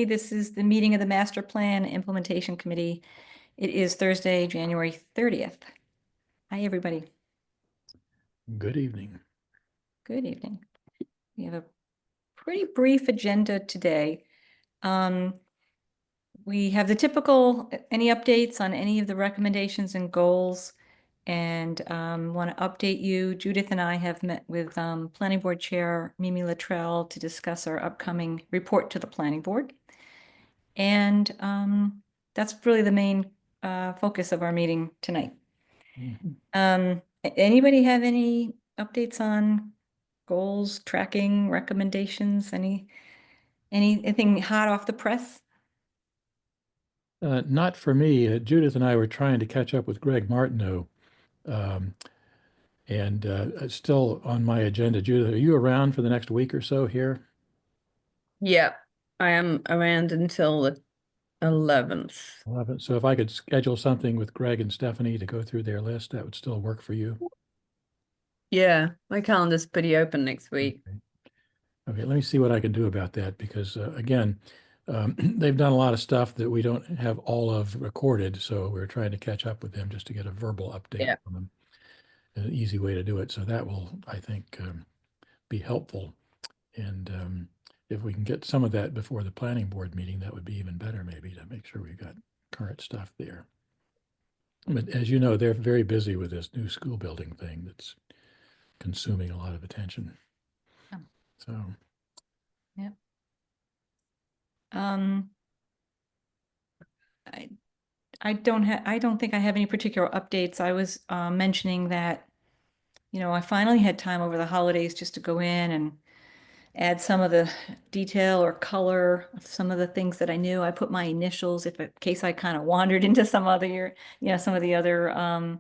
This is the meeting of the Master Plan Implementation Committee. It is Thursday, January 30th. Hi, everybody. Good evening. Good evening. We have a pretty brief agenda today. We have the typical, any updates on any of the recommendations and goals, and want to update you. Judith and I have met with Planning Board Chair Mimi Luttrell to discuss our upcoming report to the Planning Board. And that's really the main focus of our meeting tonight. Anybody have any updates on goals, tracking, recommendations, anything hot off the press? Not for me. Judith and I were trying to catch up with Greg Martineau, and it's still on my agenda. Judith, are you around for the next week or so here? Yeah, I am around until the 11th. 11. So if I could schedule something with Greg and Stephanie to go through their list, that would still work for you. Yeah, my calendar's pretty open next week. Okay, let me see what I can do about that because again, they've done a lot of stuff that we don't have all of recorded, so we're trying to catch up with them just to get a verbal update from them. An easy way to do it. So that will, I think, be helpful. And if we can get some of that before the planning board meeting, that would be even better, maybe, to make sure we've got current stuff there. But as you know, they're very busy with this new school building thing that's consuming a lot of attention. Oh. So, yeah. I don't think I have any particular updates. I was mentioning that, I finally had time over the holidays just to go in and add some of the detail or color of some of the things that I knew. I put my initials if in case I kind of wandered into some other, some of the other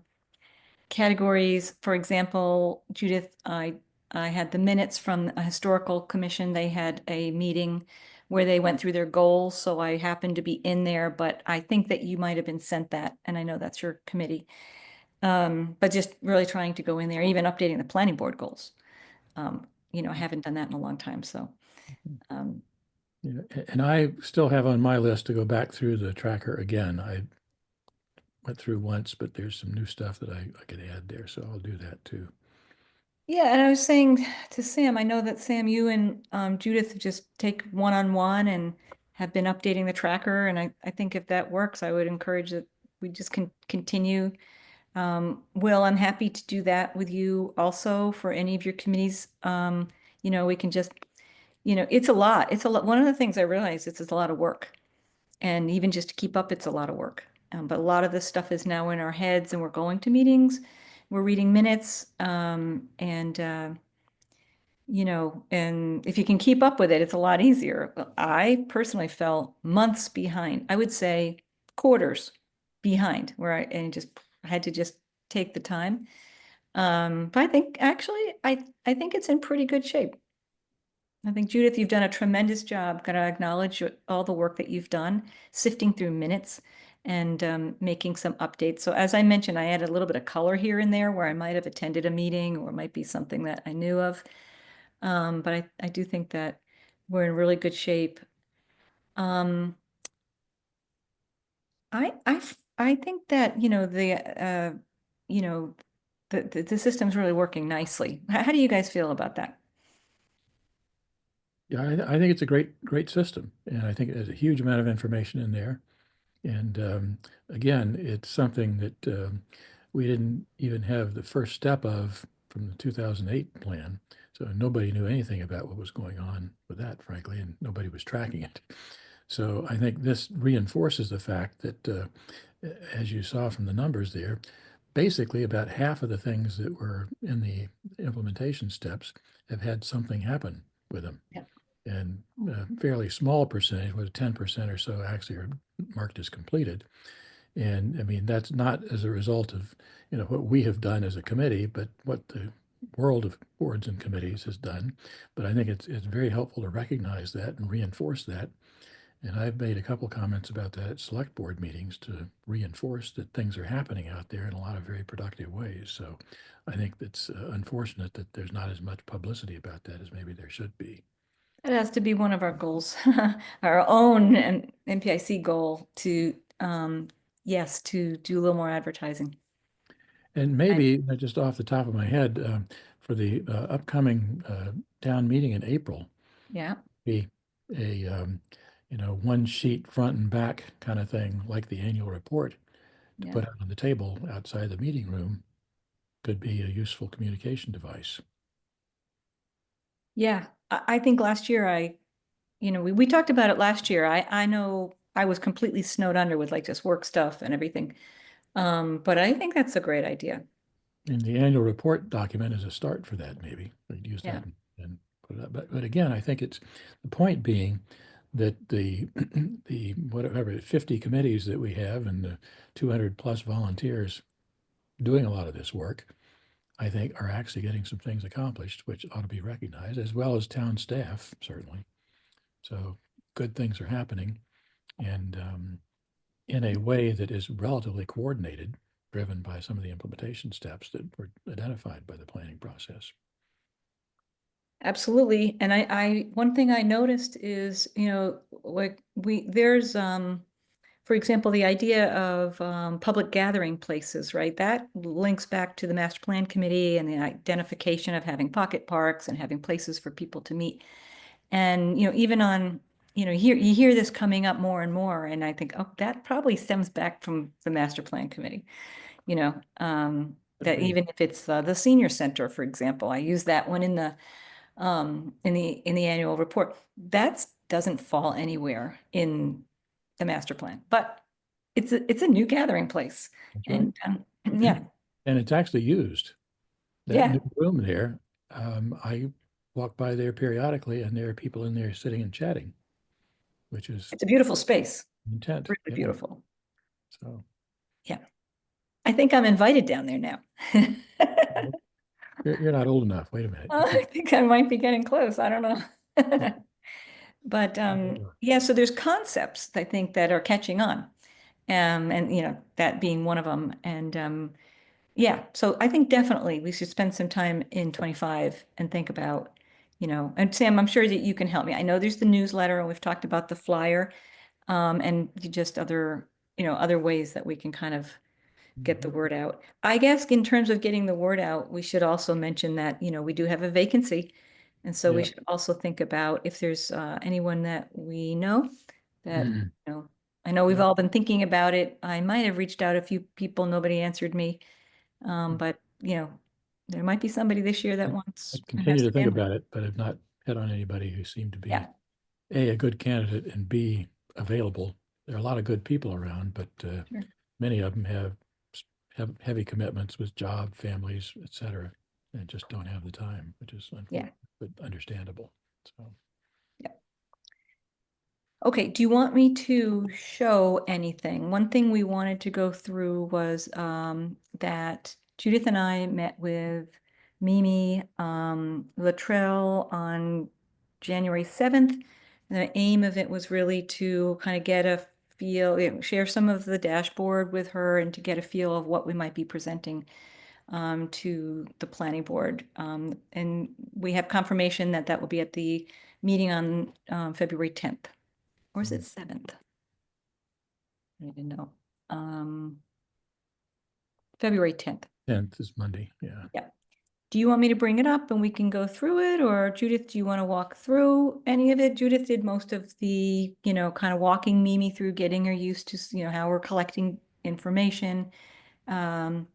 categories. For example, Judith, I had the minutes from a historical commission. They had a meeting where they went through their goals. So I happened to be in there, but I think that you might have been sent that. And I know that's your committee. But just really trying to go in there, even updating the planning board goals. I haven't done that in a long time. So, yeah, and I still have on my list to go back through the tracker again. I went through once, but there's some new stuff that I could add there. So I'll do that too. yeah, and I was saying to Sam, I know that Sam, you and Judith just take one-on-one and have been updating the tracker. And I think if that works, I would encourage that we just continue. Will, I'm happy to do that with you also for any of your committees. We can just, it's a lot. It's a lot. One of the things I realized it's a lot of work. And even just to keep up, it's a lot of work. But a lot of this stuff is now in our heads and we're going to meetings, we're reading minutes, and if you can keep up with it, it's a lot easier. I personally fell months behind. I would say quarters behind and just had to just take the time. But I think actually, I think it's in pretty good shape. I think, Judith, you've done a tremendous job. Got to acknowledge all the work that you've done, sifting through minutes and making some updates. So as I mentioned, I added a little bit of color here and there where I might have attended a meeting or it might be something that I knew of. But I do think that we're in really good shape. I think that, the system's really working nicely. How do you guys feel about that? Yeah, I think it's a great system, and I think there's a huge amount of information in there. And again, it's something that we didn't even have the first step of from the 2008 plan. So nobody knew anything about what was going on with that, frankly, and nobody was tracking it. So I think this reinforces the fact that, as you saw from the numbers there, basically about half of the things that were in the implementation steps have had something happen with them. Yeah. And a fairly small percentage, was 10% or so, actually are marked as completed. And I mean, that's not as a result of, what we have done as a committee, but what the world of boards and committees has done. But I think it's very helpful to recognize that and reinforce that. And I've made a couple comments about that at select board meetings to reinforce that things are happening out there in a lot of very productive ways. So I think it's unfortunate that there's not as much publicity about that as maybe there should be. It has to be one of our goals, our own and MPIC goal to, yes, to do a little more advertising. And I- maybe, just off the top of my head, for the upcoming town meeting in April, Yeah, be a, one sheet front and back kind of thing, like the annual report, to yeah, put out on the table outside the meeting room could be a useful communication device. yeah. I think last year we talked about it last year. I know I was completely snowed under with like just work stuff and everything. But I think that's a great idea. And the annual report document is a start for that, maybe. We'd use Yeah. that and put it up. But again, I think it's the point being that the the whatever 50 committees that we have and the 200 plus volunteers doing a lot of this work, I think are actually getting some things accomplished, which ought to be recognized, as well as town staff, certainly. So good things are happening. And in a way that is relatively coordinated, driven by some of the implementation steps that were identified by the planning process. Absolutely. And one thing I noticed is, like there's, for example, the idea of public gathering places, right? That links back to the master plan committee and the identification of having pocket parks and having places for people to meet. And, even on, you hear this coming up more and more. And I think, oh, that probably stems back from the master plan committee, Could that be. even if it's the senior center, for example, I use that one in the annual report. That doesn't fall anywhere in the master plan, but it's a new gathering place. That's right. And yeah, And it's actually used. That yeah, new room there, I walk by there periodically and there are people in there sitting and chatting, which is it's a beautiful space, intent. really Yeah. beautiful. So Yeah, I think I'm invited down there now. you're not old enough. Wait a minute. You I think I might be getting close. I don't know. But can't. yeah, so there's concepts I think that are catching on. And that being one of them. And yeah, so I think definitely we should spend some time in 25 and think about, and Sam, I'm sure that you can help me. I know there's the newsletter and we've talked about the flyer, and just other ways that we can kind of get the Mhm. word out. I guess in terms of getting the word out, we should also mention that, we do have a vacancy. And so we Yeah. should also think about if there's anyone that we know that, Mm. I know we've Yeah. all been thinking about it. I might have reached out a few people, nobody answered me. But there might be somebody this year that I wants and continue has to the think bandwidth. about it, but have not hit on anybody who seemed to be Yeah, A, a good candidate, and B, available. There are a lot of good people around, but sure. many of them have heavy commitments with job, families, et cetera, and just don't have the time, which is Yeah. unfortunate, but understandable. So, Yeah. Okay, do you want me to show anything? One thing we wanted to go through was that Judith and I met with Mimi Luttrell on January 7th. The aim of it was really to kind of get a feel, share some of the dashboard with her and to get a feel of what we might be presenting to the planning board. And we have confirmation that that will be at the meeting on February 10th. Or is it 7th? I don't even know. Um, February 10th. 10th is Monday. Yeah. Yeah. Do you want me to bring it up and we can go through it? Or Judith, do you want to walk through any of it? Judith did most of the, kind of walking Mimi through getting her used to, how we're collecting information. Um,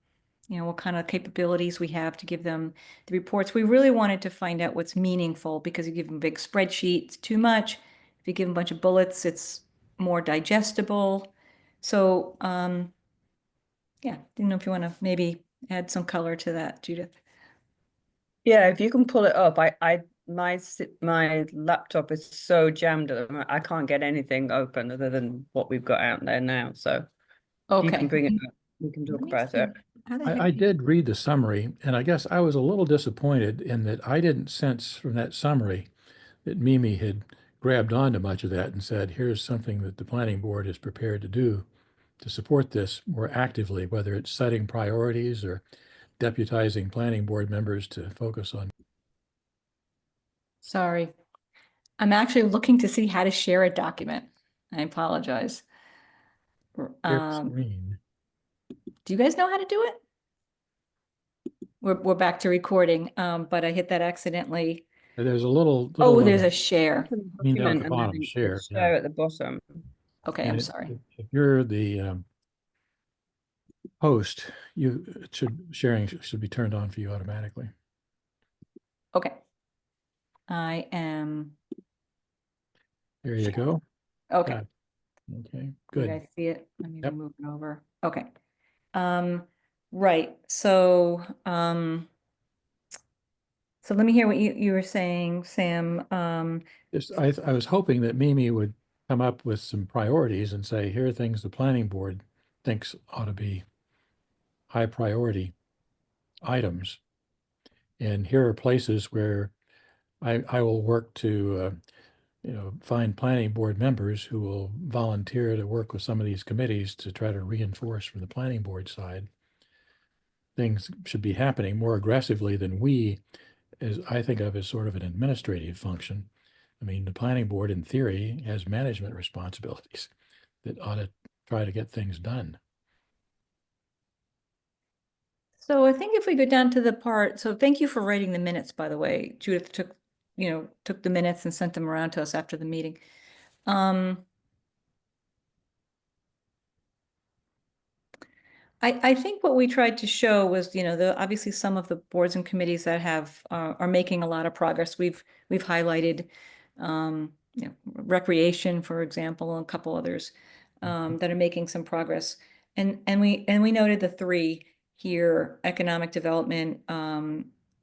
what kind of capabilities we have to give them the reports. We really wanted to find out what's meaningful because you give them a big spreadsheet, it's too much. If you give them a bunch of bullets, it's more digestible. So, yeah, didn't know if you want to maybe add some color to that, Judith. Yeah, if you can pull it up, my laptop is so jammed at the moment, I can't get anything open other than what we've got out there now. So if you can Okay, bring it up, we can let talk me about see. it. How the I heck? did read the summary, and I guess I was a little disappointed in that I didn't sense from that summary that Mimi had grabbed onto much of that and said, here's something that the planning board is prepared to do to support this more actively, whether it's setting priorities or deputizing planning board members to focus on. Sorry. I'm actually looking to see how to share a document. I apologize. Share Um, screen. do you guys know how to do it? We're back to recording, but I hit that accidentally. There's a little Oh, there's a share. green down at Document the and then bottom, the share, yeah. share at the bottom. Okay, And I'm sorry. if you're the host, sharing should be turned on for you automatically. Okay. I am. There you go. Okay. Got it. Okay, You good. guys see it? Let me Yep. move it over. Okay. Right. So let me hear what you were saying, Sam. I was hoping that Mimi would come up with some priorities and say, here are things the planning board thinks ought to be high priority items. And here are places where I will work to, find planning board members who will volunteer to work with some of these committees to try to reinforce from the planning board side. Things should be happening more aggressively than we, as I think of as sort of an administrative function. I mean, the planning board in theory has management responsibilities that ought to try to get things done. So I think if we go down to the part, so thank you for writing the minutes, by the way. Judith took the minutes and sent them around to us after the meeting. I think what we tried to show was, obviously some of the boards and committees that are making a lot of progress. We've highlighted, recreation, for example, and a couple others that are making some progress. And we noted the three here: economic development,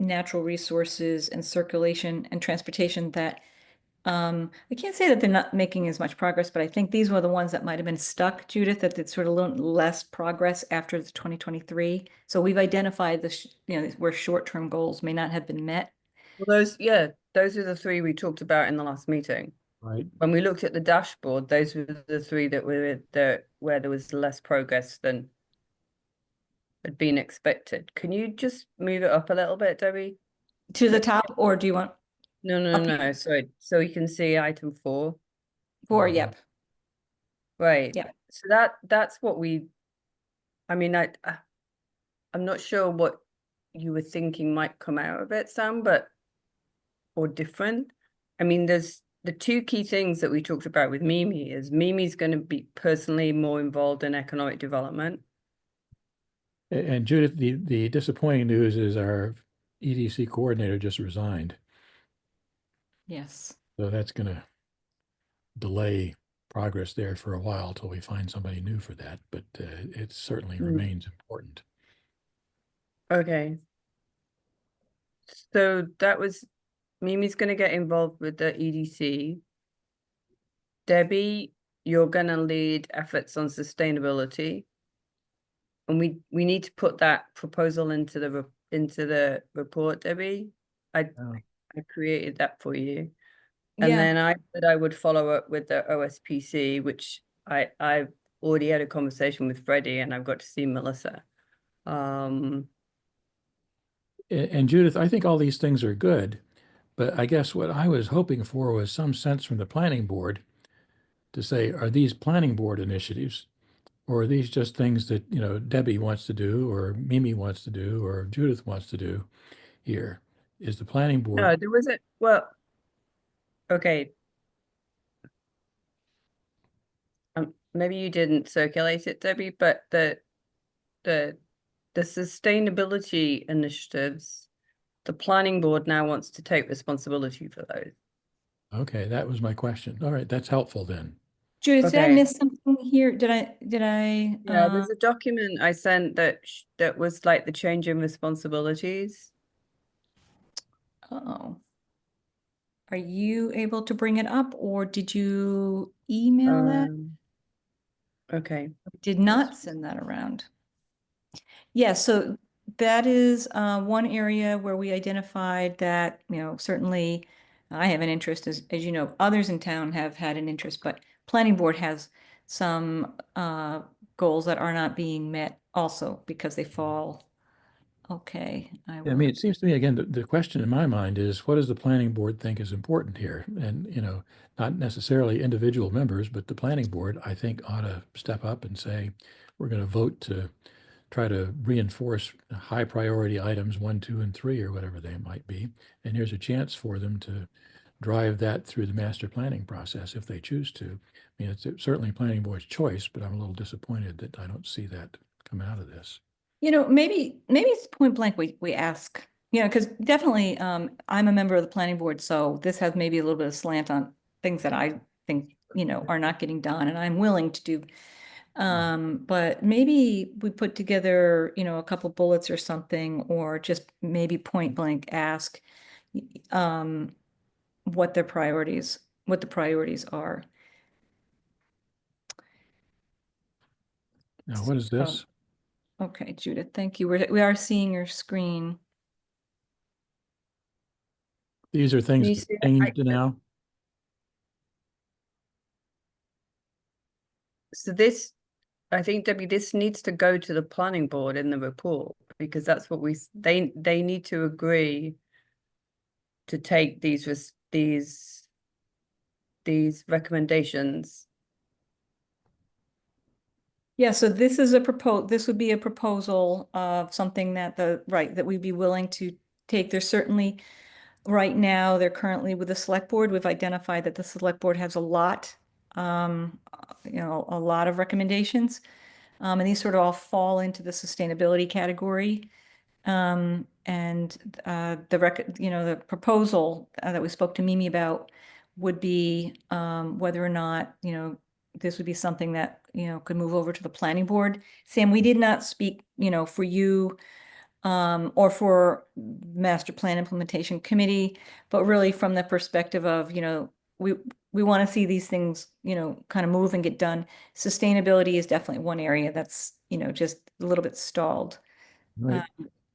natural resources, and circulation and transportation that I can't say that they're not making as much progress, but I think these were the ones that might have been stuck, Judith, that did sort of less progress after the 2023. So we've identified where short-term goals may not have been met. Well, those are the three we talked about in the last meeting. Right. When we looked at the dashboard, those were the three that were where there was less progress than had been expected. Can you just move it up a little bit, Debbie? To the top, or do you want No, up no, sorry. So you can see item 4. four? Mhm. Yep. Right. Yeah. So that's what I mean, I'm not sure what you were thinking might come out of it, Sam, or different. I mean, there's the two key things that we talked about with Mimi is Mimi's going to be personally more involved in economic development. And Judith, the disappointing news is our EDC coordinator just resigned. Yes. So that's going to delay progress there for a while till we find somebody new for that, but it certainly remains important. Okay. So that was Mimi's going to get involved with the EDC. Debbie, you're going to lead efforts on sustainability. And we need to put that proposal into the report, Debbie. I Oh. I created that for you. And Yeah. then I said I would follow up with the OSPC, which I've already had a conversation with Freddie and I've got to see Melissa. And Judith, I think all these things are good, but I guess what I was hoping for was some sense from the planning board to say, are these planning board initiatives, or are these just things that, Debbie wants to do, or Mimi wants to do, or Judith wants to do here? Is the planning board? No, there wasn't. Well, okay. Maybe you didn't circulate it, Debbie, but the sustainability initiatives, the planning board now wants to take responsibility for those. Okay, that was my question. All right, that's helpful then. Judith, did I Okay. miss something here? Did I Yeah, there's a document I sent that was like the change in responsibilities. oh. Are you able to bring it up, or did you email that? Okay. Did not send that around. Yeah, so that is one area where we identified that, certainly I have an interest, as you know, others in town have had an interest, but planning board has some goals that are not being met also because they fall Okay, I I will. mean, it seems to me, again, the question in my mind is, what does the planning board think is important here? And, not necessarily individual members, but the planning board, I think, ought to step up and say, we're going to vote to try to reinforce high priority items 1, 2, and 3, or whatever they might be. And here's a chance for them to drive that through the master planning process if they choose to. I mean, it's certainly planning board's choice, but I'm a little disappointed that I don't see that come out of this. Maybe it's point blank we ask, because definitely I'm a member of the planning board, so this has maybe a little bit of slant on things that I think, are not getting done and I'm willing to do. But maybe we put together, a couple bullets or something, or just maybe point blank ask um what the priorities are. Now, what is So, this? okay, Judith, thank you. We are seeing your screen. These are Can things you that see that? changed now. So this, I think, Debbie, this needs to go to the planning board in the report, because that's what they need to agree to take these recommendations. Yeah, so this would be a proposal of something that we'd be willing to take. There's certainly, right now, they're currently with the select board. We've identified that the select board has a lot of recommendations. And these sort of all fall into the sustainability category. And the proposal that we spoke to Mimi about would be whether or not, this would be something that, could move over to the planning board. Sam, we did not speak, for you or for master plan implementation committee, but really from the perspective of, we want to see these things, kind of move and get done. Sustainability is definitely one area that's, just a little bit stalled. Right.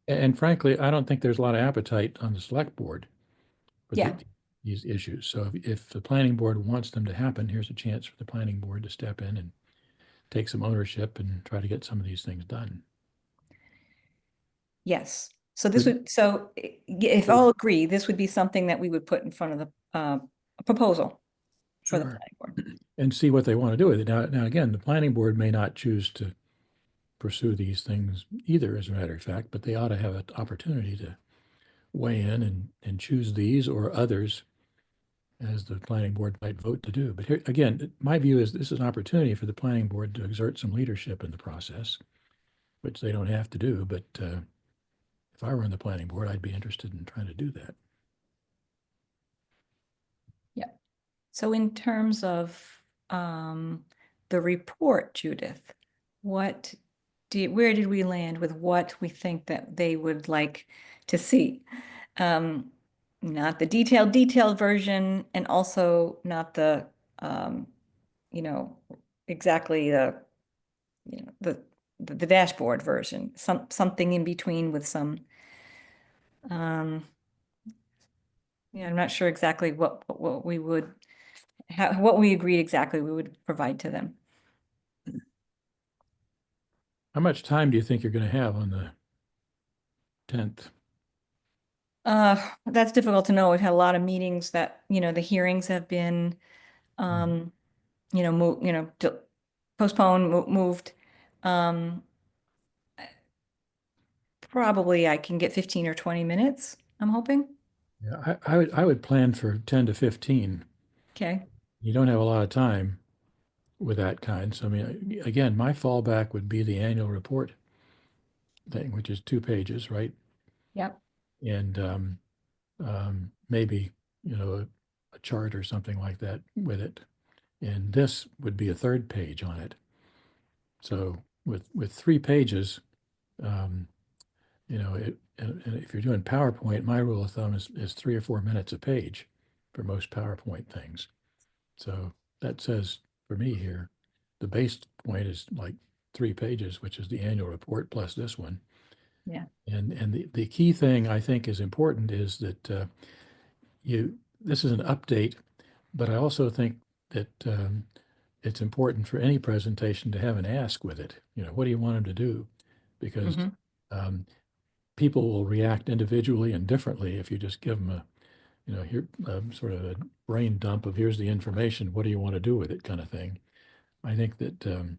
And frankly, I don't think there's a lot of appetite on the select board for Yeah. these issues. So if the planning board wants them to happen, here's a chance for the planning board to step in and take some ownership and try to get some of these things done. Yes. So if Would- all agree, this would be something that we would put in front of a proposal for the Sure. planning board. And see what they want to do with it. Now again, the planning board may not choose to pursue these things either, as a matter of fact, but they ought to have an opportunity to weigh in and choose these or others as the planning board might vote to do. But here, again, my view is this is an opportunity for the planning board to exert some leadership in the process, which they don't have to do. But if I were in the planning board, I'd be interested in trying to do that. Yeah. So in terms of the report, Judith, where did we land with what we think that they would like to see? Um, Not the detailed version, and also not the um, you know, exactly the dashboard version, something in between with some um, I'm not sure exactly what we would what we agreed exactly we would provide to them. How much time do you think you're going to have on the 10th? That's difficult to know. We've had a lot of meetings that, the hearings have been um, postponed, moved. Um, Probably I can get 15 or 20 minutes, I'm hoping. Yeah, I would plan for 10 to 15. Okay. You don't have a lot of time with that kind. So I mean, again, my fallback would be the annual report thing, which is 2 pages, right? Yep. And maybe, a chart or something like that with it. And this would be a third page on it. So with 3 pages, um, and if you're doing PowerPoint, my rule of thumb is 3 or 4 minutes a page for most PowerPoint things. So that says for me here, the base point is like 3 pages, which is the annual report plus this one. Yeah. And the key thing I think is important is that this is an update, but I also think that it's important for any presentation to have an ask with it. What do you want them to do? Because Mhm. um, people will react individually and differently if you just give them a, here, sort of a brain dump of here's the information, what do you want to do with it kind of thing. I think that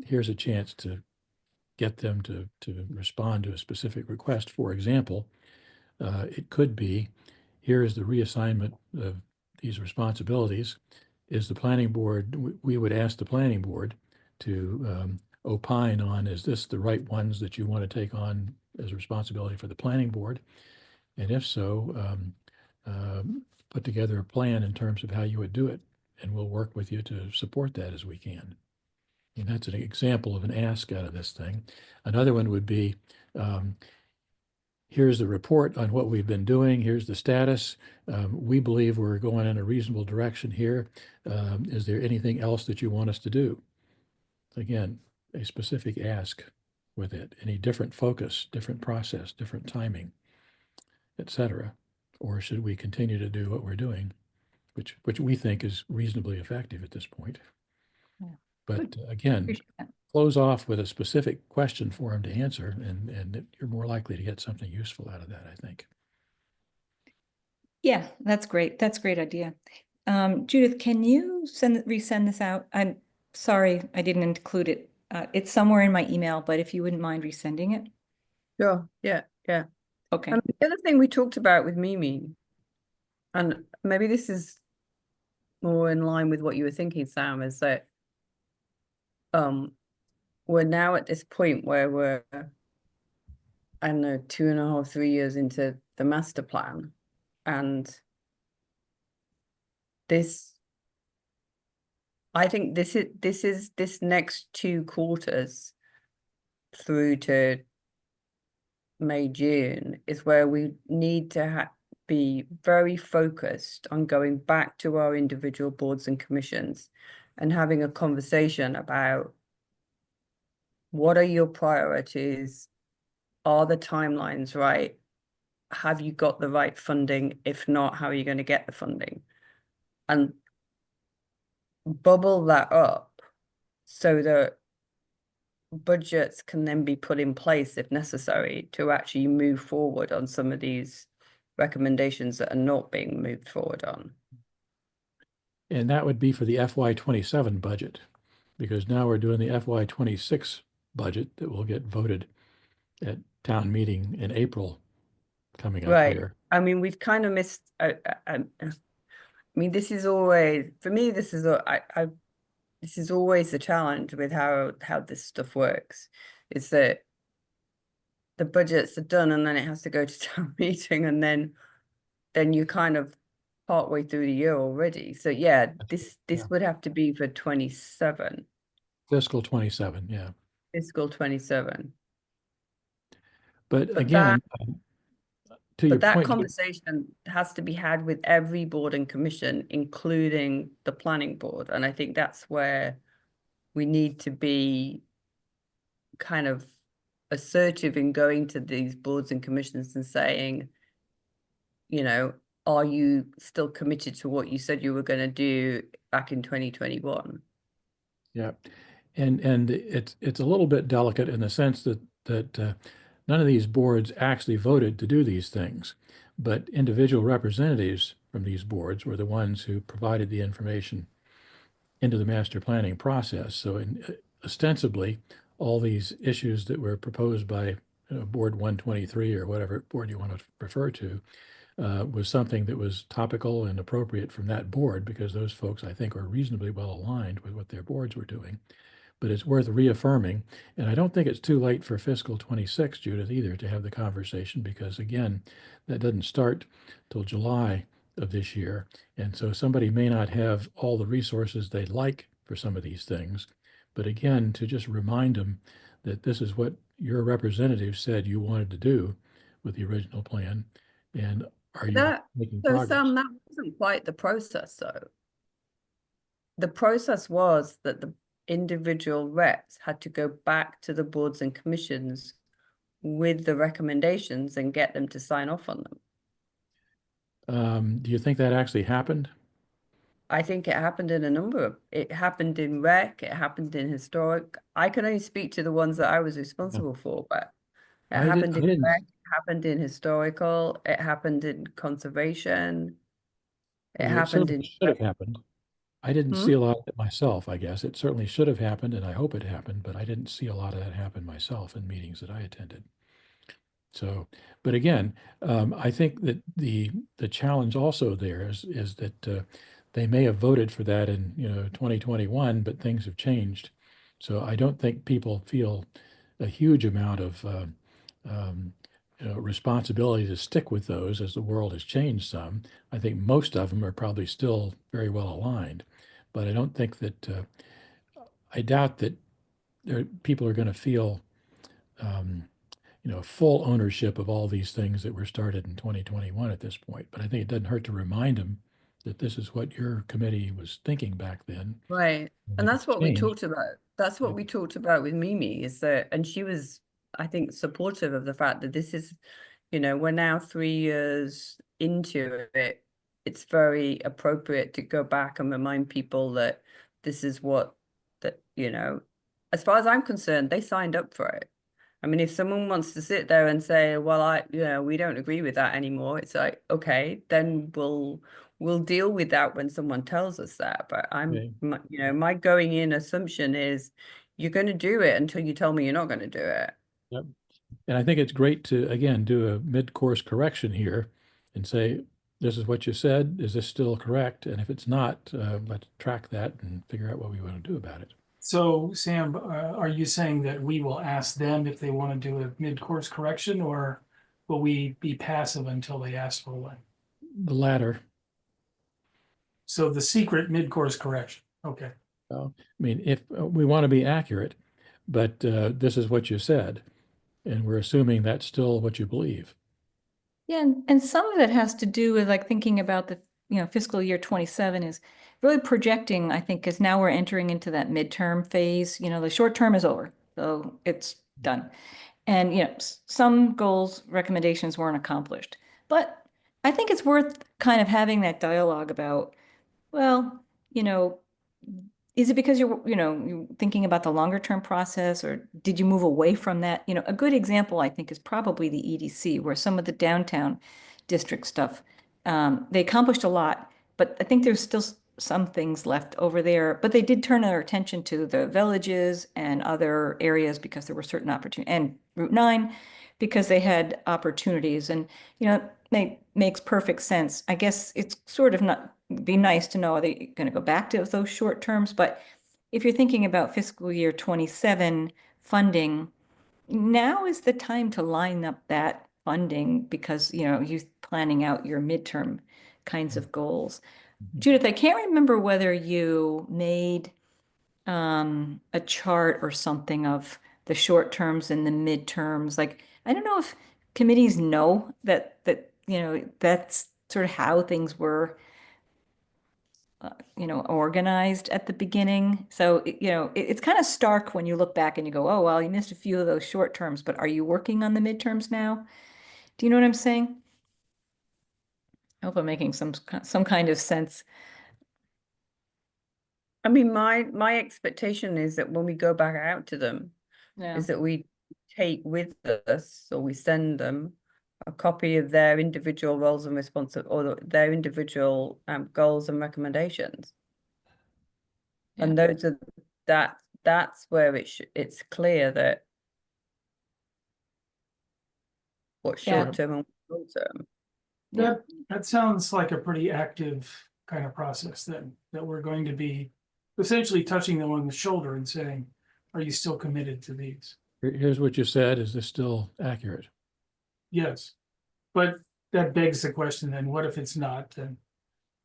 here's a chance to get them to respond to a specific request. For example, it could be, here is the reassignment of these responsibilities. Is the planning board, we would ask the planning board to opine on, is this the right ones that you want to take on as a responsibility for the planning board? And if so, put together a plan in terms of how you would do it, and we'll work with you to support that as we can. And that's an example of an ask out of this thing. Another one would be, here's the report on what we've been doing. Here's the status. We believe we're going in a reasonable direction here. Is there anything else that you want us to do? Again, a specific ask with it, any different focus, different process, different timing, etc. Or should we continue to do what we're doing, which we think is reasonably effective at this point. Yeah. But Good. again, Appreciate that. close off with a specific question for him to answer, and you're more likely to get something useful out of that, I think. Yeah, that's great. That's a great idea. Judith, can you resend this out? I'm sorry I didn't include it. It's somewhere in my email, but if you wouldn't mind resending it. Sure, yeah. Okay. The other thing we talked about with Mimi, and maybe this is more in line with what you were thinking, Sam, is that we're now at this point where we're, I don't know, 2.5, 3 years into the master plan. And I think this next 2 quarters through to May, June is where we need to be very focused on going back to our individual boards and commissions and having a conversation about what are your priorities? Are the timelines right? Have you got the right funding? If not, how are you going to get the funding? And bubble that up so that budgets can then be put in place if necessary to actually move forward on some of these recommendations that are not being moved forward on. And that would be for the FY27 budget, because now we're doing the FY26 budget that will get voted at town meeting in April coming up Right. here. I mean, we've kind of missed. I mean, this is always, for me, this is this is always the challenge with how this stuff works, is that the budgets are done and then it has to go to town meeting, and then you kind of partway through the year already. So yeah, this would have to be for 27, Fiscal 27, yeah. fiscal 27. But But again, to your that point, conversation has to be had with every board and commission, including the planning board. And I think that's where we need to be kind of assertive in going to these boards and commissions and saying, are you still committed to what you said you were going to do back in 2021? yeah. And it's a little bit delicate in the sense that none of these boards actually voted to do these things, but individual representatives from these boards were the ones who provided the information into the master planning process. So ostensibly, all these issues that were proposed by Board 123 or whatever board you want to refer to was something that was topical and appropriate from that board, because those folks, I think, are reasonably well aligned with what their boards were doing. But it's worth reaffirming. And I don't think it's too late for fiscal 26, Judith, either, to have the conversation, because again, that doesn't start till July of this year. And so somebody may not have all the resources they'd like for some of these things. But again, to just remind them that this is what your representative said you wanted to do with the original plan. And are you making progress? Sam, that wasn't quite the process, though. The process was that the individual reps had to go back to the boards and commissions with the recommendations and get them to sign off on them. Do you think that actually happened? I think it happened in a number of, it happened in rec, it happened in historic. I can only speak to the ones that I was responsible for, but It happened I in didn't, rec, it happened in historical, it happened in conservation, it it happened certainly in. should have happened. I didn't see Hmm? a lot of it myself, I guess. It certainly should have happened, and I hope it happened, but I didn't see a lot of that happen myself in meetings that I attended. So, but again, I think that the challenge also there is that they may have voted for that in 2021, but things have changed. So I don't think people feel a huge amount of um, responsibility to stick with those as the world has changed some. I think most of them are probably still very well aligned, but I don't think that I doubt that people are going to feel. Um, full ownership of all these things that were started in 2021 at this point. But I think it doesn't hurt to remind them that this is what your committee was thinking back then, Right. and And that that's it's what we changed. talked about. That's what we talked about with Mimi is that, and she was, I think, supportive of the fact that this is, we're now 3 years into it. It's very appropriate to go back and remind people that this is what that, as far as I'm concerned, they signed up for it. I mean, if someone wants to sit there and say, well, we don't agree with that anymore, it's like, okay, then we'll deal with that when someone tells us that. But Okay. my going in assumption is you're going to do it until you tell me you're not going to do it. Yep. And I think it's great to, again, do a mid-course correction here and say, this is what you said. Is this still correct? And if it's not, let's track that and figure out what we want to do about it. So Sam, are you saying that we will ask them if they want to do a mid-course correction, or will we be passive until they ask for one? The latter. So the secret mid-course correction. Okay. I mean, if we want to be accurate, but this is what you said, and we're assuming that's still what you believe. Yeah, and some of it has to do with like thinking about the, fiscal year 27 is really projecting, I think, because now we're entering into that midterm phase. The short term is over, so it's done. And, some goals, recommendations weren't accomplished. But I think it's worth kind of having that dialogue about, well, you know, is it because you're thinking about the longer term process, or did you move away from that? A good example, I think, is probably the EDC, where some of the downtown district stuff, they accomplished a lot, but I think there's still some things left over there. But they did turn their attention to the villages and other areas because there were certain opportunities, and Route 9 because they had opportunities. And, makes perfect sense. I guess it's sort of not be nice to know, are they going to go back to those short terms? But if you're thinking about fiscal year 27 funding, now is the time to line up that funding because, you're planning out your midterm kinds of goals. Judith, I can't remember whether you made a chart or something of the short terms and the midterms. Like, I don't know if committees know that that's sort of how things were organized at the beginning. So, it's kind of stark when you look back and you go, oh, well, you missed a few of those short terms, but are you working on the midterms now? Do you know what I'm saying? I hope I'm making some kind of sense. I mean, my expectation is that when we go back out to them, Yeah. is that we take with us or we send them a copy of their individual roles and or their individual goals and recommendations. Yeah. And those are that's where it's clear that what's Yeah. short term and long term. Yeah. That sounds like a pretty active kind of process then, that we're going to be essentially touching them on the shoulder and saying, are you still committed to these? Here's what you said. Is this still accurate? Yes. But that begs the question then, what if it's not? Then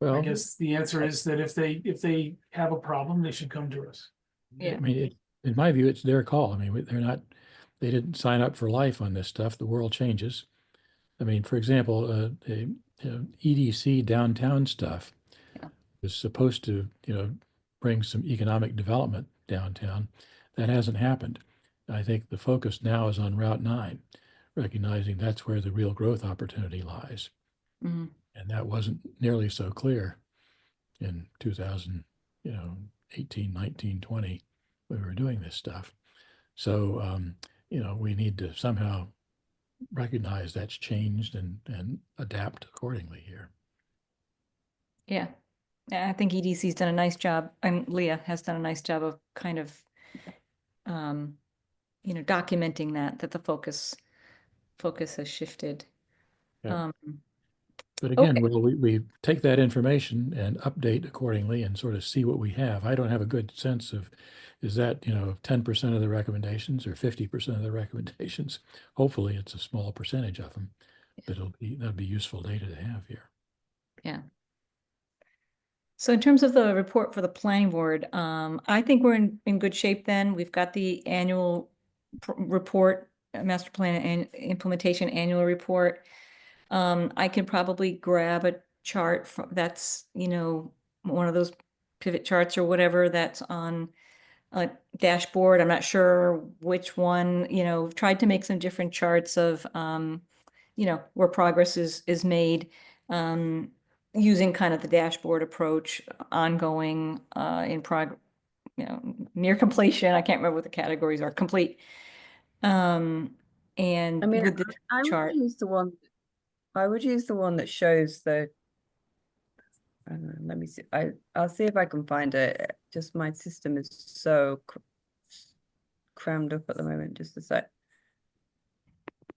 I Well, guess the answer is that if they have a problem, they should come to us. I Yeah. mean, in my view, it's their call. I mean, they didn't sign up for life on this stuff. The world changes. I mean, for example, the EDC downtown stuff Yeah. was supposed to, bring some economic development downtown. That hasn't happened. I think the focus now is on Route 9, recognizing that's where the real growth opportunity lies. Mhm. And that wasn't nearly so clear in 2000, 18, 19, 20, when we were doing this stuff. So, we need to somehow recognize that's changed and adapt accordingly here. Yeah. Yeah, I think EDC's done a nice job, and Leah has done a nice job of kind of, documenting that the focus has shifted. Yeah. Um, But again, okay, we take that information and update accordingly and sort of see what we have. I don't have a good sense of, is that, 10% of the recommendations or 50% of the recommendations? Hopefully it's a small percentage of them, but that'll be useful data to have here. yeah. So in terms of the report for the planning board, I think we're in good shape then. We've got the annual report, master plan and implementation annual report. I can probably grab a chart that's, one of those pivot charts or whatever that's on a dashboard. I'm not sure which one, we've tried to make some different charts of, where progress is made, using kind of the dashboard approach, ongoing, near completion. I can't remember what the categories are, complete. And I mean, with this I would chart, use the one. I would use the one that shows the. Let me see. I'll see if I can find it. Just my system is so crammed up at the moment. Just a sec.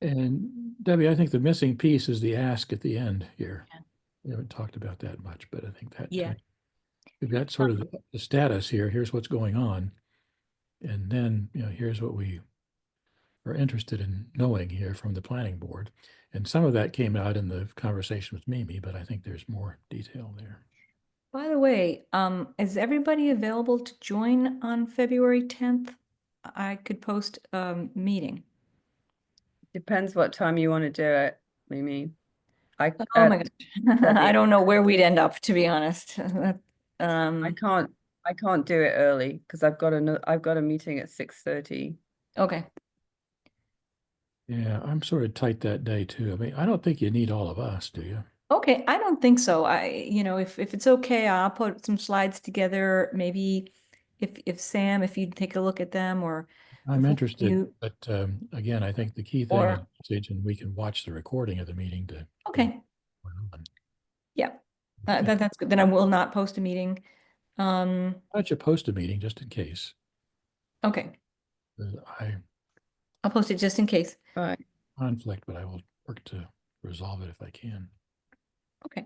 And Debbie, I think the missing piece is the ask at the end here. Yeah. We haven't talked about that much, but I think that yeah. we've got sort of the status here. Here's what's going on. And then, here's what we are interested in knowing here from the planning board. And some of that came out in the conversation with Mimi, but I think there's more detail there. By the way, is everybody available to join on February 10th? I could post a meeting. Depends what time you want to do it, Mimi. Oh my gosh. Debbie, I don't know where we'd end up, to be honest. I can't do it early because I've got a meeting at 6:30. Okay. Yeah, I'm sort of tight that day too. I mean, I don't think you need all of us, do you? Okay, I don't think so. If it's okay, I'll put some slides together. Maybe if Sam, if you'd take a look at them, or the I'm four of interested, you, but again, I think the key thing is or message, and we can watch the recording of the meeting to. okay, On. yeah, Okay. that's good. Then I will not post a meeting. Why don't you post a meeting just in case? Okay, I I'll post it just in case. Right. conflict, but I will work to resolve it if I can. Okay.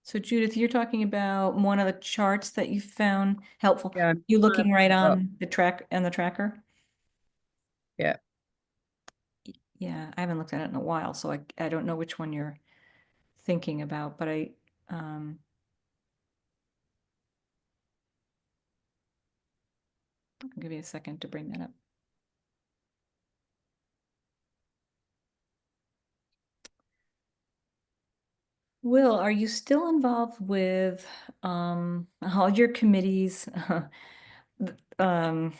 So Judith, you're talking about one of the charts that you found helpful. Yeah. You looking right Oh, on the tracker? yeah. Yeah, I haven't looked at it in a while, so I don't know which one you're thinking about, but I'll give you a second to bring that up. Will, are you still involved with all your committees? Um,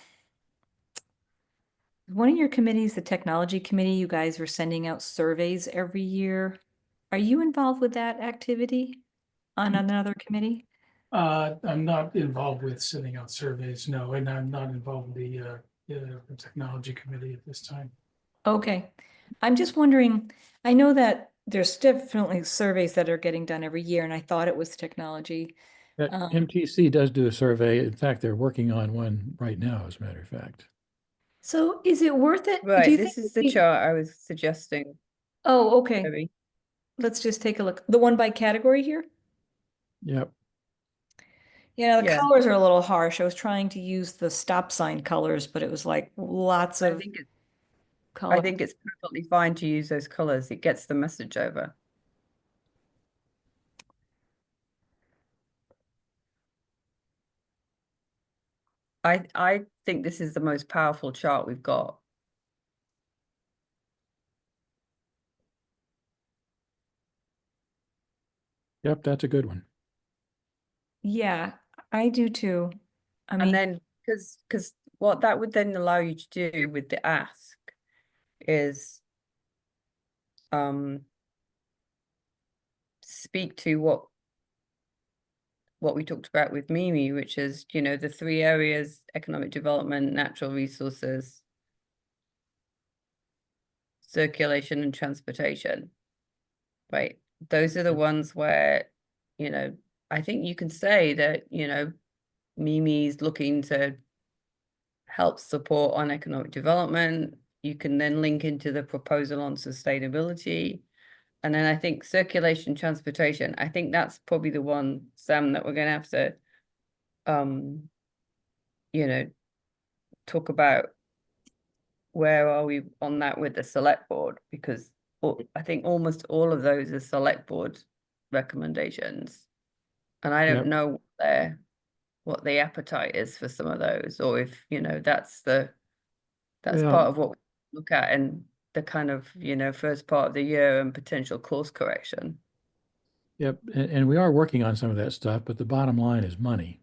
one of your committees, the technology committee, you guys were sending out surveys every year. Are you involved with that activity on another committee? I'm not involved with sending out surveys, no, and I'm not involved with the technology committee at this time. Okay. I'm just wondering, I know that there's definitely surveys that are getting done every year, and I thought it was technology. MTC does do a survey. In fact, they're working on one right now, as a matter of fact. So is it worth it? Do Right. you This think is the chart I was suggesting, Oh, okay. Debbie. Let's just take a look. The one by category here? Yep. Yeah, the Yeah. colors are a little harsh. I was trying to use the stop sign colors, but it was like lots I of think it's color. perfectly fine to use those colors. It gets the message over. I think this is the most powerful chart we've got. Yep, that's a good one. Yeah, I do too. I And mean, then because what that would then allow you to do with the ask is speak to what we talked about with Mimi, which is, the three areas: economic development, natural resources, circulation and transportation, right? Those are the ones where, you know, I think you can say that, you know, Mimi's looking to help support on economic development. You can then link into the proposal on sustainability. And then I think circulation, transportation, I think that's probably the one, Sam, that we're going to have to, you know, talk about where are we on that with the select board, because I think almost all of those are select board recommendations. And I don't Yep. know what the appetite is for some of those, or if, you know, that's Well, part of what we look at in the kind of, you know, first part of the year and potential course correction. Yep, and we are working on some of that stuff, but the bottom line is money.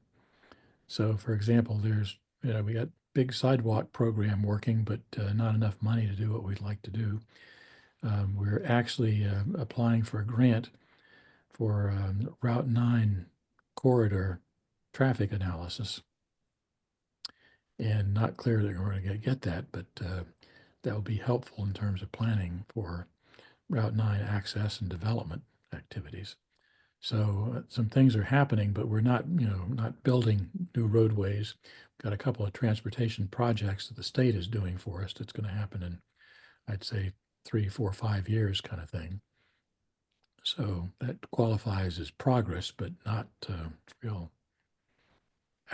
So, for example, there's, you know, we got big sidewalk program working, but not enough money to do what we'd like to do. We're actually applying for a grant for Route 9 corridor traffic analysis. And not clear that we're going to get that, but that will be helpful in terms of planning for Route 9 access and development activities. So some things are happening, but we're not, you know, not building new roadways. We've got a couple of transportation projects that the state is doing for us. That's going to happen in, I'd say, 3, 4, 5 years kind of thing. So that qualifies as progress, but not real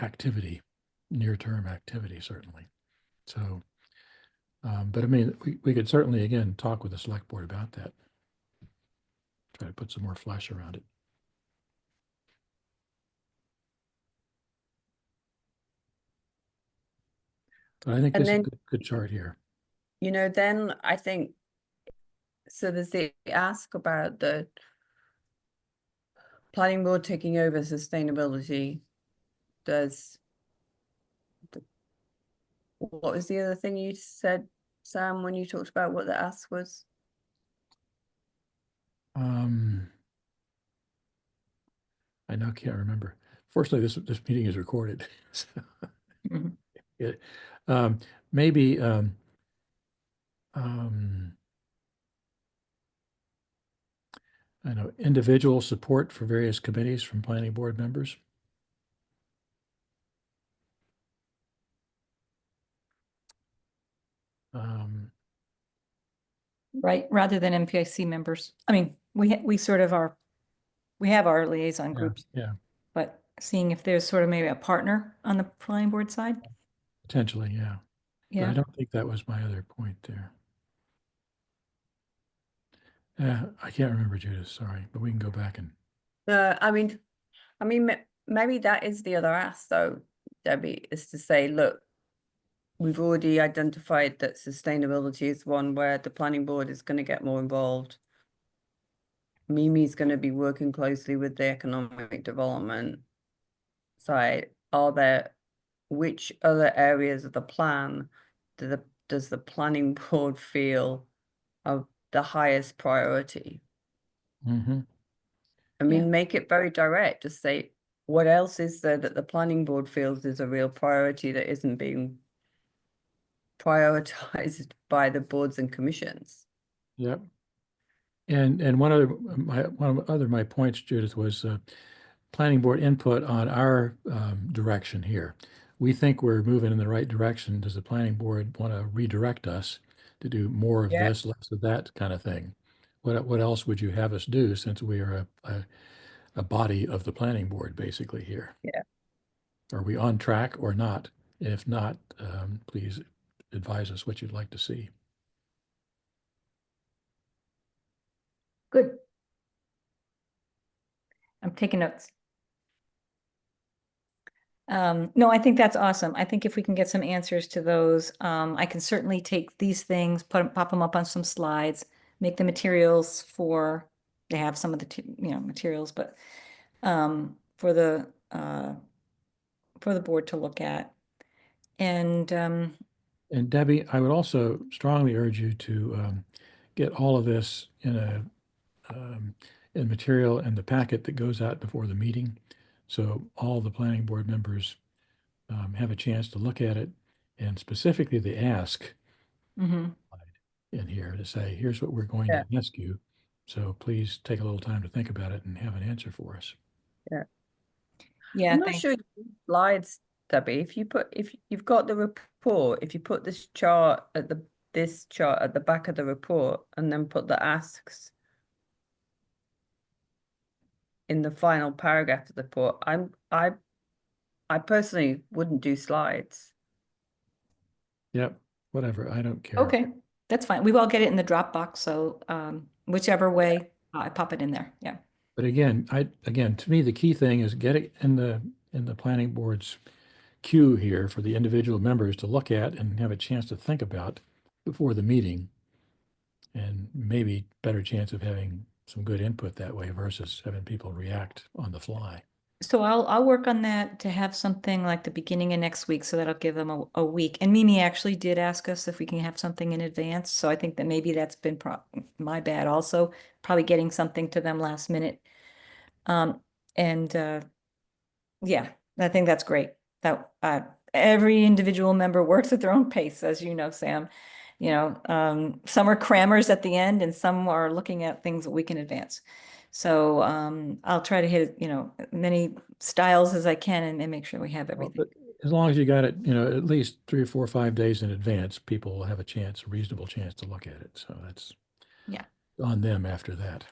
activity, near-term activity, certainly. So, but I mean, we could certainly, again, talk with the select board about that. Try to put some more flesh around it. But I think And this is a then, good chart here. you know, then I think, so there's the ask about the planning board taking over sustainability. What was the other thing you said, Sam, when you talked about what the ask was? I now can't remember. Fortunately, this meeting is recorded. So, Mhm. it, maybe I know individual support for various committees from planning board members. Right, rather than MPIC members. I mean, we sort of are, we have our liaison groups, Yeah, but seeing if there's sort of maybe a partner on the planning board side. potentially, yeah. But I Yeah, don't think that was my other point there. Yeah, I can't remember, Judith, sorry, but we can go back and, I mean, maybe that is the other ask, though, Debbie, is to say, look, we've already identified that sustainability is one where the planning board is going to get more involved. Mimi's going to be working closely with the economic development side. Which other areas of the plan does the planning board feel are the highest priority? Mhm. I mean, make it very direct. Just say, what else is there that the planning board feels is a real priority that isn't being prioritized by the boards and commissions? Yep. And one of my points, Judith, was planning board input on our direction here. We think we're moving in the right direction. Does the planning board want to redirect us to do more of Yeah. this, less of that kind of thing? What else would you have us do, since we are a body of the planning board basically here? Yeah. Are we on track or not? And if not, please advise us what you'd like to see. good. I'm taking notes. No, I think that's awesome. I think if we can get some answers to those, I can certainly take these things, pop them up on some slides, make the materials for, they have some of the, materials, but for the board to look at. And And Debbie, I would also strongly urge you to get all of this in material and the packet that goes out before the meeting. So all the planning board members have a chance to look at it, and specifically the ask. mhm. in here to say, here's what we're going to ask you. So please take a little time to think about it and have an answer for us. Yeah, I'm not thanks. sure you need slides, Debbie. If you've got the report, if you put this chart at the back of the report and then put the asks in the final paragraph of the report, I personally wouldn't do slides. Yep, whatever, I don't care. Okay, that's fine. We will get it in the Dropbox, so whichever way I pop it in there. Yeah. But again, to me, the key thing is get it in the planning board's queue here for the individual members to look at and have a chance to think about before the meeting. And maybe better chance of having some good input that way versus having people react on the fly. So I'll work on that to have something like the beginning of next week, so that'll give them a week. And Mimi actually did ask us if we can have something in advance, so I think that maybe that's been my bad also, probably getting something to them last minute. And yeah, I think that's great. That every individual member works at their own pace, as you know, Sam. You know, some are crammers at the end, and some are looking at things a week in advance. So I'll try to hit, you know, many styles as I can and make sure we have Well, everything. but as long as you got it, at least 3 or 4 or 5 days in advance, people will have a reasonable chance to look at it. So that's Yeah. on them after that.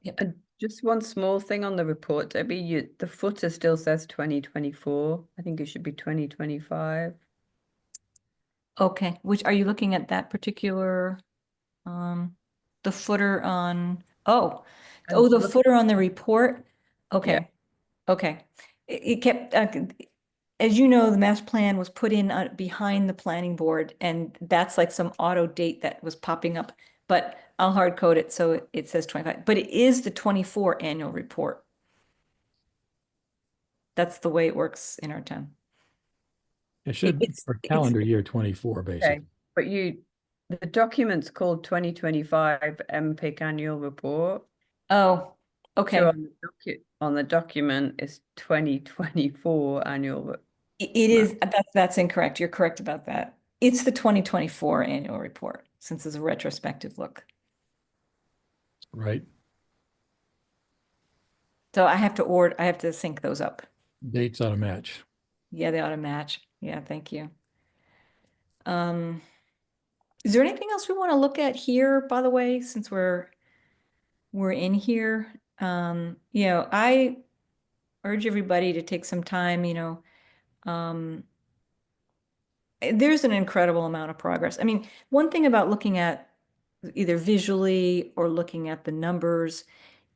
Yep. And just one small thing on the report, Debbie, the footer still says 2024. I think it should be 2025. Okay. Which are you looking at that particular the footer on the footer on the report? Okay. Okay. It kept as you know, the master plan was put in behind the planning board, and that's like some auto date that was popping up, but I'll hard code it so it says 25, but it is the 24 annual report. That's the way it works in our town. It should, for calendar year 24, basically. Okay, but the document's called 2025 MPIC annual report. Oh, okay. So on the document is 2024 annual. It is, that's incorrect. You're correct about that. It's the 2024 annual report, since it's a retrospective look. Right. So I have to sync those up. Dates ought to match. Yeah, they ought to match. Yeah, thank you. Is there anything else we want to look at here, by the way, since we're in here? I urge everybody to take some time, there's an incredible amount of progress. I mean, one thing about looking at either visually or looking at the numbers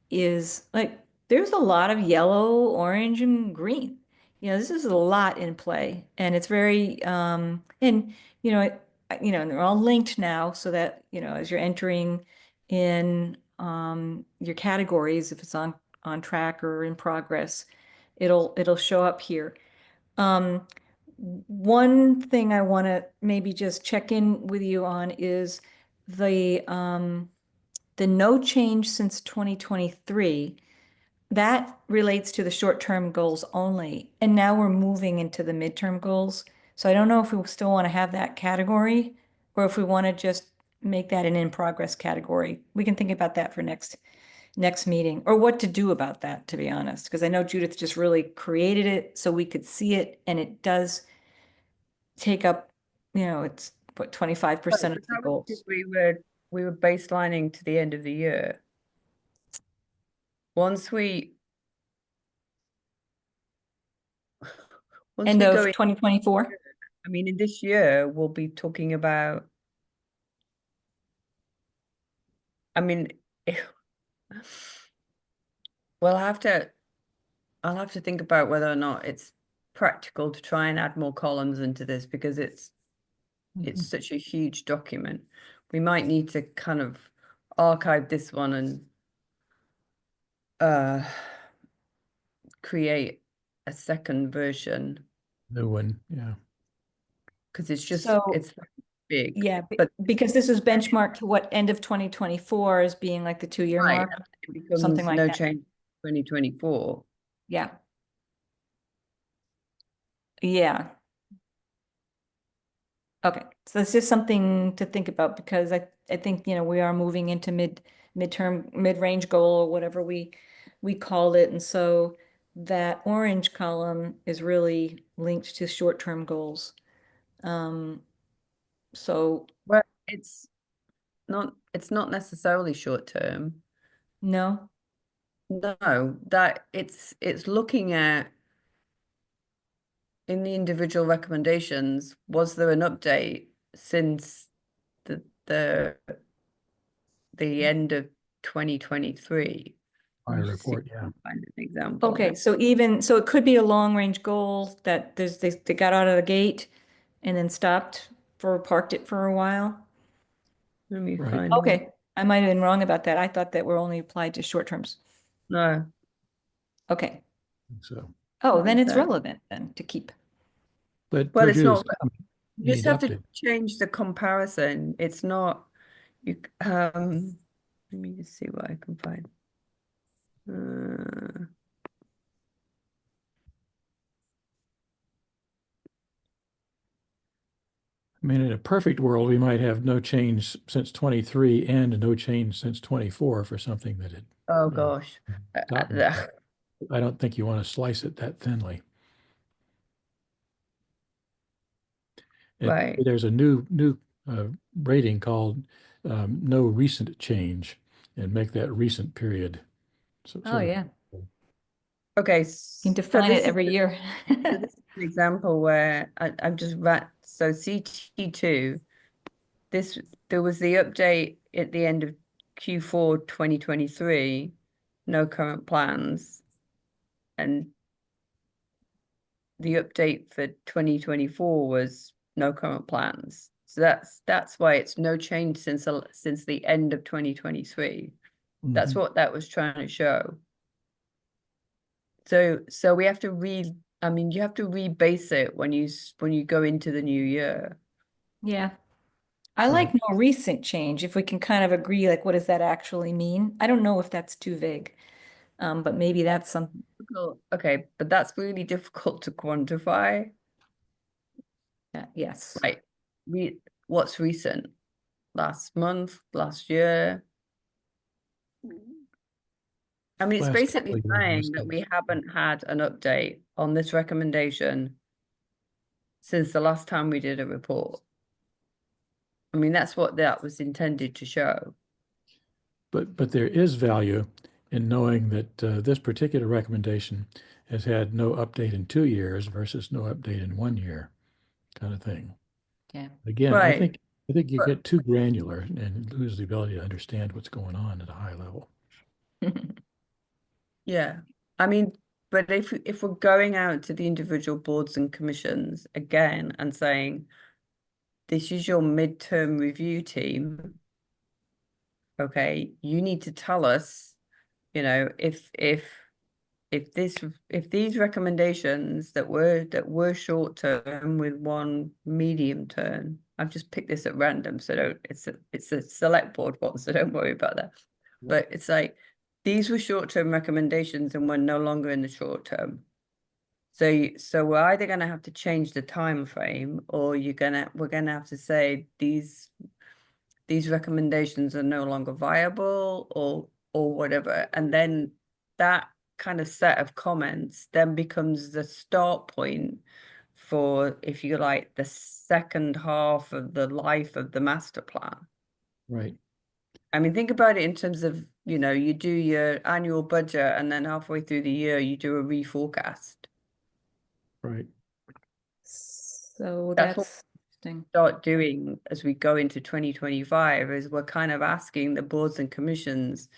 is like there's a lot of yellow, orange, and green. This is a lot in play, and it's very and and they're all linked now, so that as you're entering in your categories, if it's on track or in progress, it'll show up here. One thing I want to maybe just check in with you on is the no change since 2023. That relates to the short-term goals only. And now we're moving into the midterm goals. So I don't know if we still want to have that category or if we want to just make that an in-progress category. We can think about that for next meeting, or what to do about that, to be honest, because I know Judith just really created it so we could see it, and it does take up, it's what, 25% of the goals. We were baselining to the end of the year. End we of go in, 2024. I mean, in this year, we'll be talking about, I mean, I'll have to think about whether or not it's practical to try and add more columns into this, because it's such a huge document. We might need to kind of archive this one and create a second version. New one, yeah. Because it's just, So, it's big. yeah, but because this is benchmarked to what end of 2024 as being like the 2-year right, mark, it becomes something like no that. change 2024. Yeah. Yeah. Okay, so that's just something to think about because I think, we are moving into midterm, mid-range goal or whatever we called it. And so that orange column is really linked to short-term goals. So Well, it's not necessarily short term. no, No, that it's looking at in the individual recommendations, was there an update since the the the end of 2023? My Let me just see report, if I yeah. can find an example. okay, so it could be a long-range goal that they got out of the gate and then parked it for a while. Let me Right. find one. Okay, I might have been wrong about that. I thought that were only applied to short terms. No, Okay. So, Oh, what then is it's that? relevant then to keep. but Well, George, it's not. you You just need have to update. change the comparison. It's not you. Let me just see what I can find. Uh, I mean, in a perfect world, we might have no change since 23 and no change since 24 for something that had oh uh, gosh. gotten. Uh, I don't think you want to slice it that thinly. Right. There's a new rating called no recent change, and make that recent period. So, Oh, sort of. yeah. Okay. You can define it every year. So this is an example where I'm just so CT2, there was the update at the end of Q4 2023, no current plans, and the update for 2024 was no current plans. So that's why it's no change since the end of 2023. That's Mhm. what that was trying to show. So we have to I mean, you have to rebase it when you go into the new year. Yeah. I Right. like no recent change. If we can kind of agree, like, what does that actually mean? I don't know if that's too vague. But maybe that's some, Okay, but that's really difficult to quantify. yes. Right. What's recent? Last month, last year? I mean, it's Last basically couple of years, saying most that of we us. haven't had an update on this recommendation since the last time we did a report. I mean, that's what that was intended to show. But there is value in knowing that this particular recommendation has had no update in 2 years versus no update in 1 year, kind of thing. Yeah. Again, Right. I think you But get too granular and lose the ability to understand what's going on at a high level. yeah, I mean, but if we're going out to the individual boards and commissions again and saying, this is your midterm review team, okay, you need to tell us, if these recommendations that were short term with one medium term, I've just picked this at random, so it's a select board one, so don't worry about that. But it's like these were short term recommendations and we're no longer in the short term. So we're either going to have to change the time frame, or we're gonna have to say these recommendations are no longer viable, or whatever, and then that kind of set of comments then becomes the start point for, if you like, the second half of the life of the master plan. Right. I mean, think about it in terms of, you do your annual budget and then halfway through the year you do a reforecast. Right. So That's what that's interesting. start doing as we go into 2025, is we're kind of asking the boards and commissions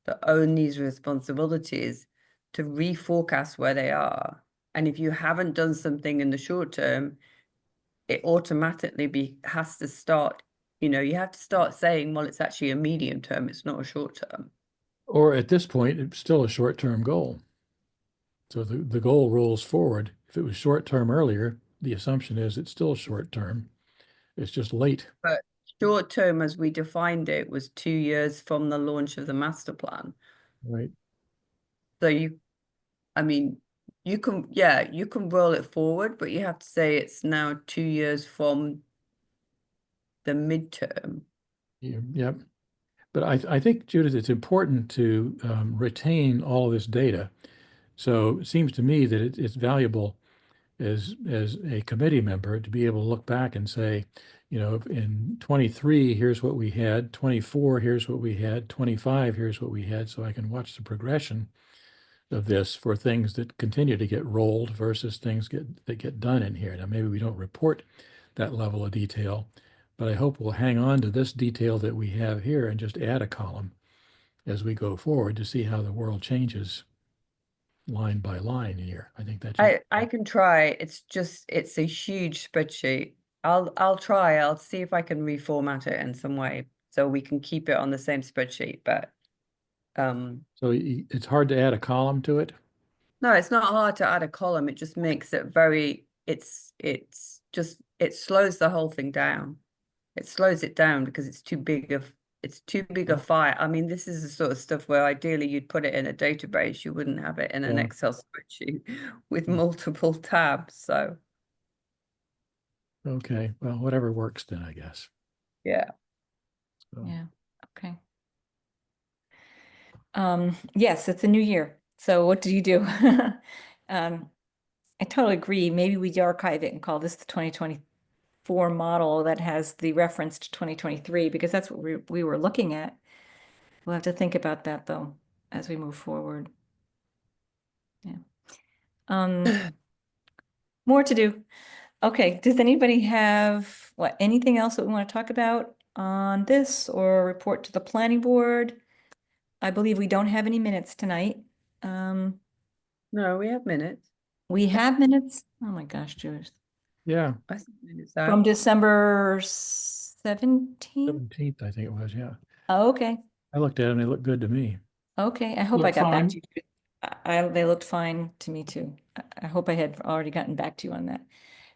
that own these responsibilities to reforecast where they are. And if you haven't done something in the short term, it automatically has to start, you have to start saying, well, it's actually a medium term, it's not a short term. Or at this point, it's still a short-term goal. So the goal rolls forward. If it was short-term earlier, the assumption is it's still short-term. It's just late. But short term, as we defined it, was 2 years from the launch of the master plan. Right. So I mean, you can roll it forward, but you have to say it's now 2 years from the midterm. Yep. But I think, Judith, it's important to retain all of this data. So it seems to me that it's valuable as a committee member to be able to look back and say, you know, in 23, here's what we had, 24, here's what we had, 25, here's what we had, so I can watch the progression of this for things that continue to get rolled versus things that get done in here. Now, maybe we don't report that level of detail, but I hope we'll hang on to this detail that we have here and just add a column as we go forward to see how the world changes line by line here. I think that's I can try. It's just it's a huge spreadsheet. I'll try. I'll see if I can reformat it in some way so we can keep it on the same spreadsheet. But so it's hard to add a column to it. no, it's not hard to add a column. It just makes it very. It's just it slows the whole thing down. It slows it down because it's too big a file. I mean, this is the sort of stuff where ideally you'd put it in a database. You wouldn't have it in an Yeah. Excel spreadsheet with multiple tabs. So Okay, well, whatever works then, I guess. yeah. So, Yeah, okay. Yes, it's a new year. So what do you do? I totally agree. Maybe we archive it and call this the 2024 model that has the reference to 2023 because that's what we were looking at. We'll have to think about that though as we move forward. Yeah. More to do. Okay, does anybody have anything else that we want to talk about on this or report to the planning board? I believe we don't have any minutes tonight. No, we have minutes. We have minutes. Oh my gosh, Judith. yeah, I think minutes From out. December 17th? 17th, I think it was, yeah. Oh, okay. I looked at them, they looked good to me. Okay. I hope I Look got back fine. to you. They looked fine to me too. I hope I had already gotten back to you on that.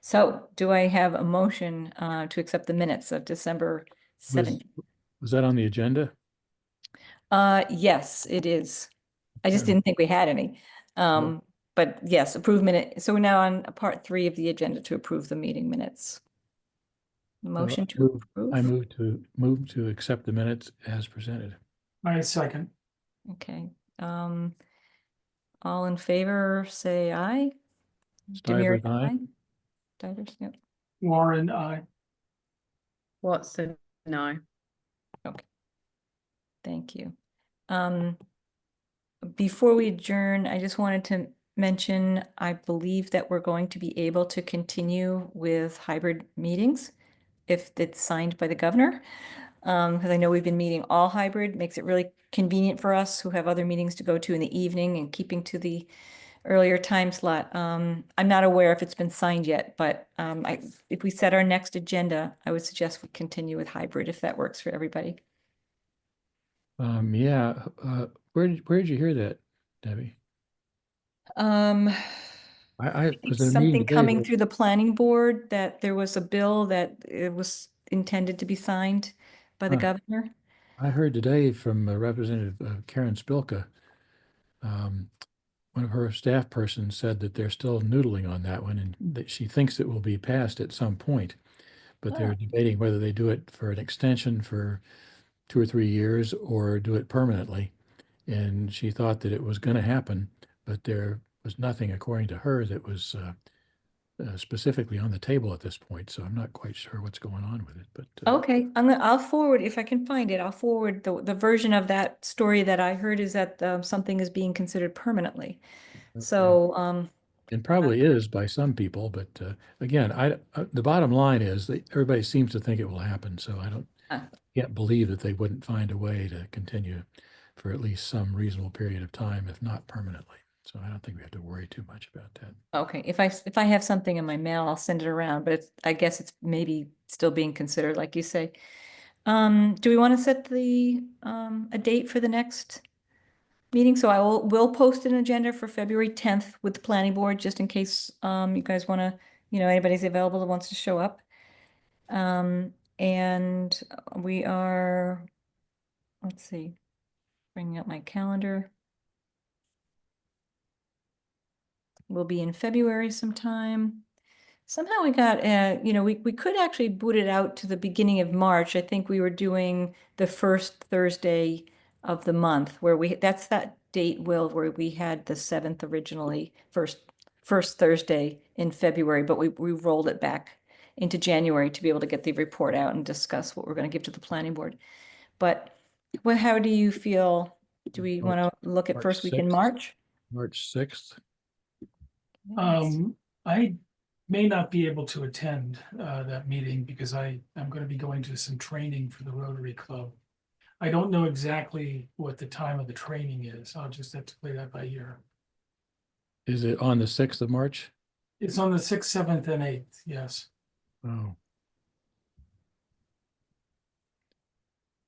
So do I have a motion to accept the minutes of December Was 17th? was that on the agenda? Yes, it is. I just Okay. didn't think we had any. But yes, approve minute. So we're now on part 3 of the agenda to approve the meeting minutes. Motion to I approve. move to accept the minutes as presented. I second. Okay. All in favor, say aye. Stivers, Demir, aye. aye. Stivers, yep. Warren, I. Watson, no. Okay. Thank you. Before we adjourn, I just wanted to mention, I believe that we're going to be able to continue with hybrid meetings if it's signed by the governor. Because I know we've been meeting all hybrid, makes it really convenient for us who have other meetings to go to in the evening and keeping to the earlier time slot. I'm not aware if it's been signed yet, but if we set our next agenda, I would suggest we continue with hybrid if that works for everybody. Yeah, where did you hear that, Debbie? I I think was at a meeting something today coming where through the planning board that there was a bill that it was intended to be signed by the Huh. governor. I heard today from Representative Karen Spilka, one of her staff persons said that they're still noodling on that one and that she thinks it will be passed at some point, but they're debating whether they do it for an extension for 2 or 3 years or do it permanently. And she thought that it was going to happen, but there was nothing, according to her, that was specifically on the table at this point. So I'm not quite sure what's going on with it. But Okay, I'll forward, if I can find it, I'll forward the version of that story that I heard is that something is being considered permanently. So, it probably is by some people, but again, the bottom line is that everybody seems to think it will happen. So can't believe that they wouldn't find a way to continue for at least some reasonable period of time, if not permanently. So I don't think we have to worry too much about that. okay, if I have something in my mail, I'll send it around, but I guess it's maybe still being considered, like you say. Do we want to set a date for the next meeting? So we'll post an agenda for February 10th with the planning board, just in case you guys want to, anybody's available that wants to show up. And we are, let's see, bringing up my calendar. We'll be in February sometime. Somehow we got, we could actually boot it out to the beginning of March. I think we were doing the first Thursday of the month that's that date, Will, where we had the 7th originally, first Thursday in February, but we rolled it back into January to be able to get the report out and discuss what we're going to give to the planning board. But how do you feel? Do we want to look at March first week in 6th. March? March 6th. I may not be able to attend that meeting because I'm going to be going to some training for the Rotary Club. I don't know exactly what the time of the training is. I'll just have to play that by ear. Is it on the 6th of March? It's on the 6th, 7th, and 8th, yes. Oh.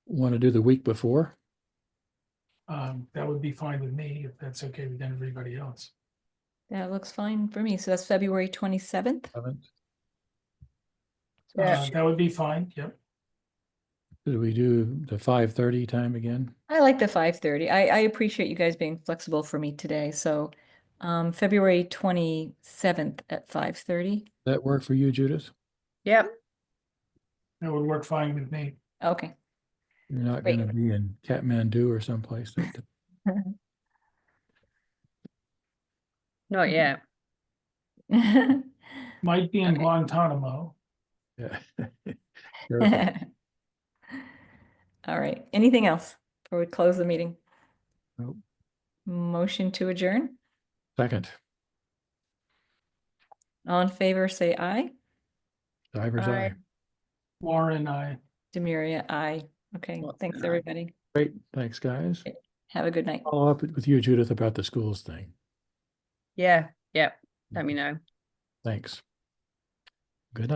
Want to do the week before? That would be fine with me if that's okay with everybody else. That looks fine for me. So that's February 27th. 7th? Yeah. That would be fine, yep. Did we do the 5:30 time again? I like the 5:30. I appreciate you guys being flexible for me today. So February 27th at 5:30. That work for you, Judith? Yep. That would work fine with me. Okay. You're not Great. going to be in Kathmandu or someplace that, Not yet. Might be in Okay. Guantanamo. yeah. Careful. All right. Anything else before we close the meeting? Nope. Motion to adjourn. Second, All in favor, say aye. Diver's Aye. eye. Warren, I. Demiria, aye. Okay. Watson, Thanks, aye. everybody. Great, thanks, guys. Have a good night. Follow up with you, Judith, about the schools thing. Yeah. Yep. Let me know. Thanks. Good night.